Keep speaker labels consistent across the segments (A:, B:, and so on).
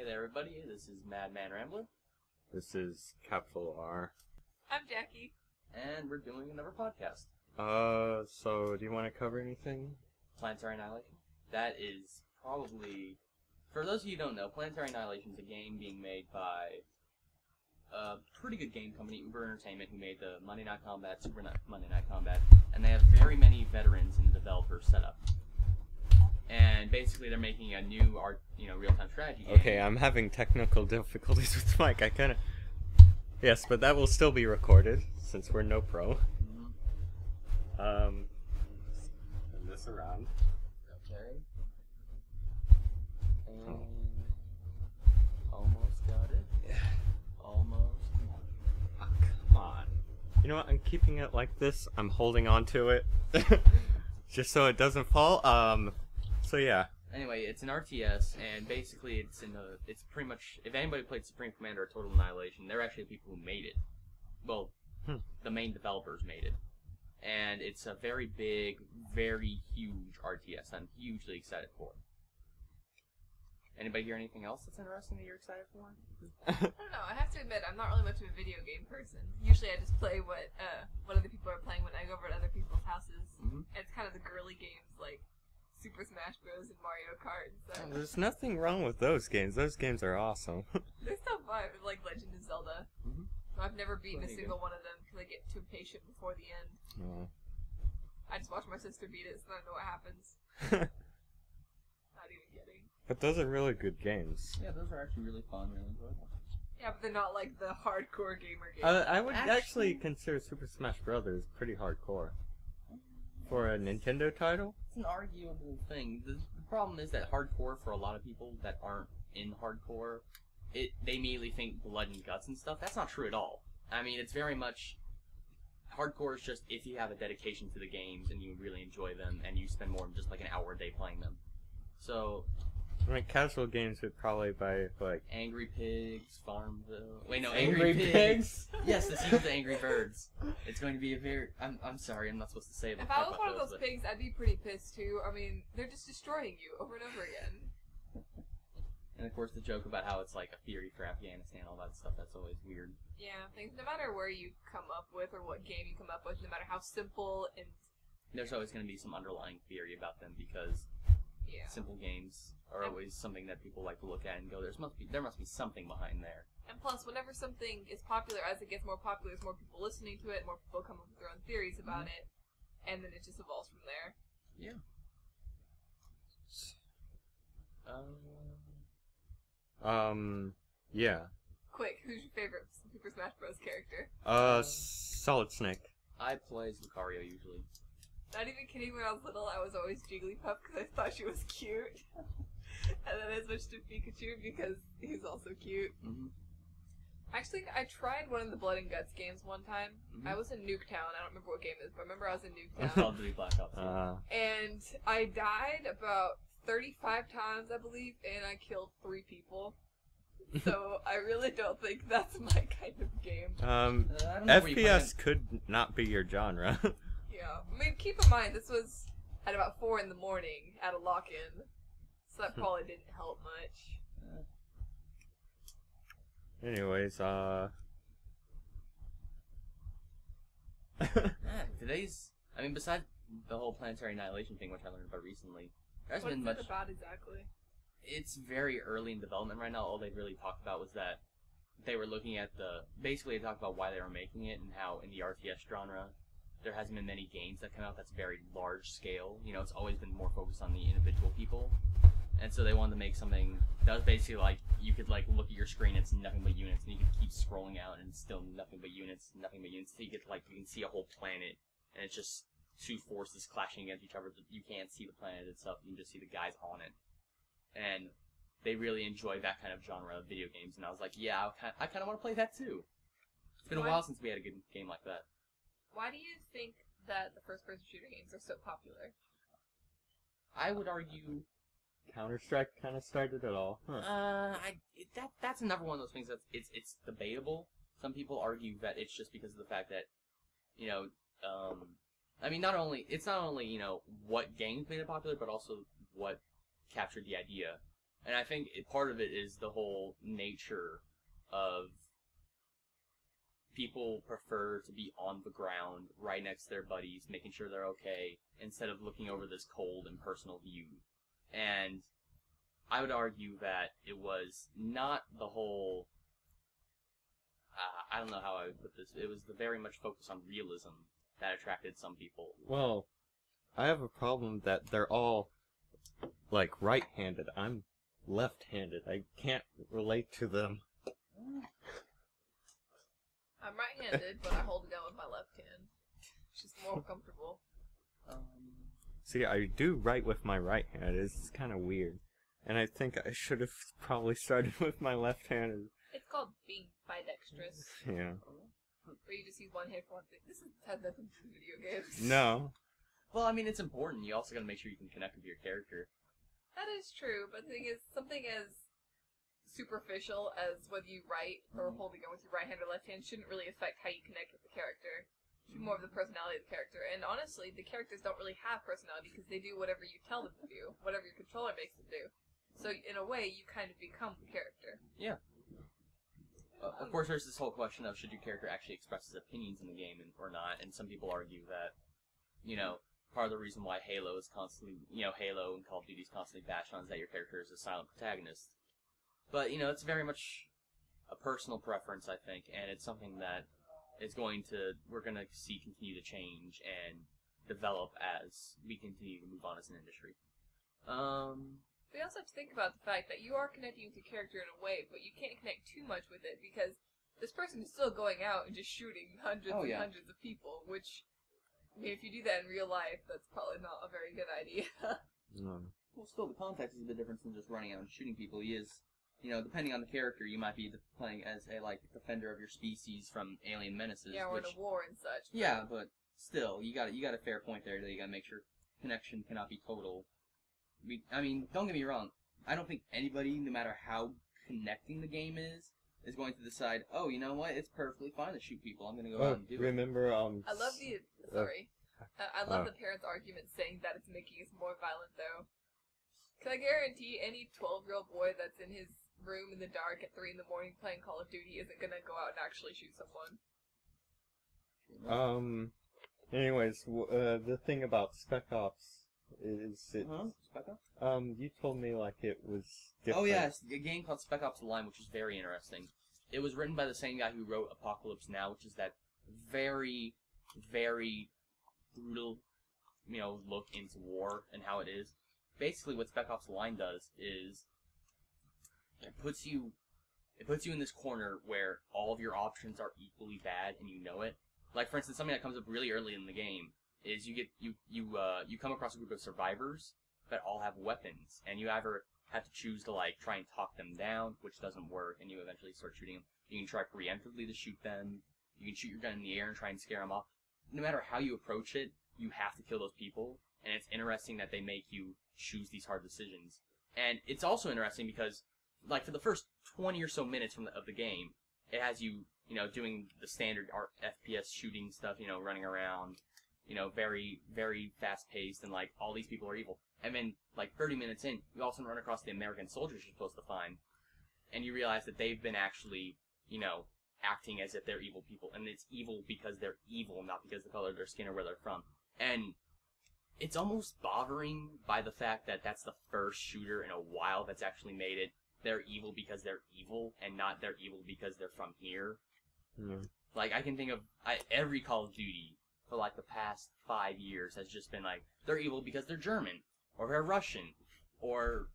A: there, everybody. This is Madmanrambler.
B: This is capital R.
C: I'm Jackie.
A: And we're doing another podcast.
B: So do you want to cover anything?
A: Planetary Annihilation. That is probably... For those of you who don't know, Planetary Annihilation is a game being made by a pretty good game company, Uber Entertainment, who made the Monday Night Combat, Super Monday Night Combat, and they have very many veterans in the developer setup. And basically, they're making a new real-time strategy game.
B: Okay, I'm having technical difficulties with Mike. I kind of... Yes, but that will still be recorded, since we're NoPro. Turn this around.
A: Okay. And almost got it.
B: Yeah.
A: Almost.
B: Oh, come on. You know what? I'm keeping it like this. I'm holding on to it. Just so it doesn't fall. So yeah.
A: Anyway, it's an RTS, and basically it's pretty much, if anybody played Supreme Commander or Total Annihilation, they're actually the people who made it. Well, the main developers made it. And it's a very big, very huge RTS I'm hugely excited for. Anybody hear anything else that's interesting that you're excited for?
C: I don't know, I have to admit, I'm not really much of a video game person. Usually I just play what other people are playing when I go over to other people's houses. And it's kind of the girly games, like Super Smash Bros. And Mario Kart and stuff.
B: There's nothing wrong with those games. Those games are awesome.
C: They're so fun, like Legend of Zelda. I've never beaten a single one of them because I get too impatient before the end.
B: Oh.
C: I just watch my sister beat it, so I know what happens. Not even kidding.
B: But those are really good games.
A: Yeah, those are actually really fun, really enjoyable.
C: Yeah, but they're not like the hardcore gamer games.
B: I would actually consider Super Smash Brothers pretty hardcore. For a Nintendo title?
A: It's an arguable thing. The problem is that hardcore, for a lot of people that aren't in hardcore, they immediately think blood and guts and stuff. That's not true at all. I mean, it's very much... Hardcore is just if you have a dedication to the games and you really enjoy them and you spend more than just like an hour a day playing them. So...
B: Like, casual games would probably buy, like...
A: Angry Pigs, Farmville... Wait, no,
B: Angry Pigs?
A: Yes, the sequel to Angry Birds. It's going to be a very... I'm sorry, I'm not supposed to say it.
C: If I was one of those pigs, I'd be pretty pissed too. I mean, they're just destroying you over and over again.
A: And of course the joke about how it's like a theory for Afghanistan, all that stuff, that's always weird.
C: Yeah, no matter where you come up with or what game you come up with, no matter how simple and...
A: There's always going to be some underlying theory about them because simple games are always something that people like to look at and go, there must be something behind there.
C: And plus, whenever something is popular, as it gets more popular, there's more people listening to it, more people come up with their own theories about it, and then it just evolves from there.
A: Yeah.
B: Yeah.
C: Quick, who's your favorite Super Smash Bros. Character?
B: Solid Snake.
A: I play as Lucario usually.
C: Not even kidding, when I was little, I was always Jigglypuff because I thought she was cute. And then I switched to Pikachu because he's also cute. Actually, I tried one of the Blood and Guts games one time. I was in Nuketown. I don't remember what game it is, but I remember I was in Nuketown.
A: Call of Duty Black Ops.
C: And I died about 35 times, I believe, and I killed 3 people. So I really don't think that's my kind of game.
B: FPS could not be your genre.
C: Yeah, I mean, keep in mind, this was at about 4 in the morning at a lock-in, so that probably didn't help much.
B: Anyways,
A: besides the whole Planetary Annihilation thing, which I learned about recently, there's
C: What
A: been
C: is
A: much...
C: it about exactly?
A: It's very early in development right now. All they've really talked about was that they were looking at basically they talked about why they were making it and how in the RTS genre, there hasn't been many games that come out that's very large scale. You know, it's always been more focused on the individual people. And so they wanted to make something that was basically like, you could like look at your screen, it's nothing but units, and you can keep scrolling out and it's still nothing but units, so you get like, you can see a whole planet, and it's just 2 forces clashing against each other, but you can't see the planet itself, you can just see the guys on it. And they really enjoy that kind of genre of video games, and I was like, yeah, I kind of want to play that too. It's been a while since we had a good game like that.
C: Why do you think that the first-person shooter games are so popular?
A: I would argue...
B: CounterStrike kind of started it all.
A: That's another one of those things it's debatable. Some people argue that it's just because of the fact that, I mean, it's not only, what games made it popular, but also what captured the idea. And I think part of it is the whole nature of people prefer to be on the ground, right next to their buddies, making sure they're okay, instead of looking over this cold and personal view. And I would argue that it was not the whole... I don't know how I would put this. It was the very much focus on realism that attracted some people.
B: Well, I have a problem that they're all, like, right-handed. I'm left-handed. I can't relate to them.
C: I'm right-handed, but I hold it down with my left hand. It's just more comfortable.
B: See, I do write with my right hand. It's kind of weird. And I think I should have probably started with my left hand.
C: It's called being bidextrous.
B: Yeah.
C: Where you just use one hand for one thing. This has nothing to do with video games.
B: No.
A: Well, I mean, it's important. You also gotta make sure you can connect with your character.
C: That is true, but the thing is, something as superficial as whether you write or holding it with your right hand or left hand shouldn't really affect how you connect with the character. It should be more of the personality of the character. And honestly, the characters don't really have personality because they do whatever you tell them to do, whatever your controller makes them do. So in a way, you kind of become the character.
A: Yeah. Of course, there's this whole question of should your character actually express his opinions in the game or not, and some people argue that, you know, part of the reason why Halo is constantly, Halo and Call of Duty is constantly bashed on is that your character is a silent protagonist. But, it's very much a personal preference, I think, and it's something that we're going to see continue to change and develop as we continue to move on as an industry.
C: We also have to think about the fact that you are connecting with your character in a way, but you can't connect too much with it because this person is still going out and just shooting hundreds and hundreds of people, which, I mean, if you do that in real life, that's probably not a very good idea.
B: No.
A: Well, still, the context is a bit different than just running out and shooting people. He is, depending on the character, you might be playing as a, defender of your species from alien menaces.
C: Yeah, or in a war and such. But
A: yeah, but still, you got a fair point there that you gotta make sure connection cannot be total. I mean, don't get me wrong. I don't think anybody, no matter how connecting the game is going to decide, oh, you know what, it's perfectly fine to shoot people. I'm going to go out and do it.
B: Remember,
C: I love I love the parents' argument saying that it's making us more violent, though. Because I guarantee any 12-year-old boy that's in his room in the dark at 3 in the morning playing Call of Duty isn't going to go out and actually shoot someone.
B: Anyways, the thing about Spec Ops is
A: Spec Ops?
B: You told me like it was different.
A: Oh yes, a game called Spec Ops: The Line, which is very interesting. It was written by the same guy who wrote Apocalypse Now, which is that very, very brutal, look into war and how it is. Basically, what Spec Ops: The Line does is it puts you in this corner where all of your options are equally bad and you know it. Like, for instance, something that comes up really early in the game is you come across a group of survivors that all have weapons, and you either have to choose to try and talk them down, which doesn't work, and you eventually start shooting them. You can try preemptively to shoot them. You can shoot your gun in the air and try and scare them off. No matter how you approach it, you have to kill those people, and it's interesting that they make you choose these hard decisions. And it's also interesting because, for the first 20 or so minutes of the game, it has you, doing the standard FPS shooting stuff, running around, very, very fast-paced, and, all these people are evil. And then, 30 minutes in, you also run across the American soldiers you're supposed to find, and you realize that they've been actually, acting as if they're evil people, and it's evil because they're evil, not because of the color of their skin or where they're from. And it's almost bothering by the fact that that's the first shooter in a while that's actually made it. They're evil because they're evil, and not they're evil because they're from here.
B: Mm.
A: I can think of every Call of Duty for, the past 5 years has just been, they're evil because they're German, or they're Russian, or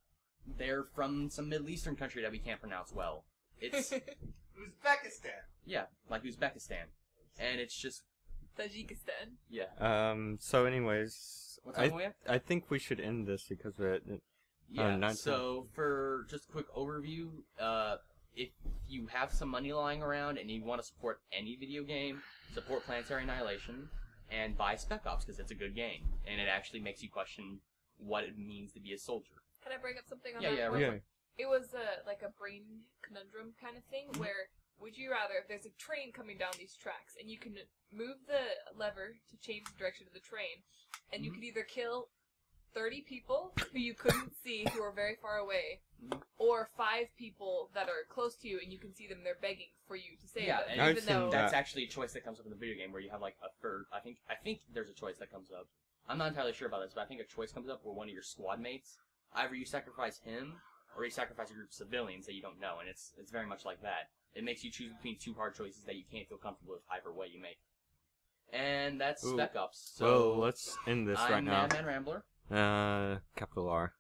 A: they're from some Middle Eastern country that we can't pronounce well. It's...
D: Uzbekistan!
A: Yeah, like Uzbekistan. And it's just...
C: Tajikistan.
A: Yeah.
B: So anyways,
A: What time are we at?
B: I think we should end this because we're at...
A: Yeah, so for just a quick overview, if you have some money lying around and you want to support any video game, support Planetary Annihilation, and buy Spec Ops because it's a good game, and it actually makes you question what it means to be a soldier.
C: Can I bring up something on
A: Yeah,
C: that?
A: yeah,
B: Yeah.
C: It was a brain conundrum kind of thing where would you rather, if there's a train coming down these tracks and you can move the lever to change the direction of the train, and you can either kill 30 people who you couldn't see who are very far away, or 5 people that are close to you and you can see them. They're begging for you to save them.
A: and
B: I've
C: even
B: seen
C: though
A: that's actually a choice that comes up in the video game where you have like a third. I think there's a choice that comes up. I'm not entirely sure about this, but I think a choice comes up where one of your squad mates, either you sacrifice him or you sacrifice a group of civilians that you don't know, and it's very much like that. It makes you choose between 2 hard choices that you can't feel comfortable with either way you make. And that's Spec Ops. So
B: well, let's end this right now.
A: I'm Madmanrambler.
B: Capital R.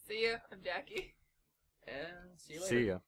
C: See ya. I'm Jackie.
A: And see you later.
B: See ya.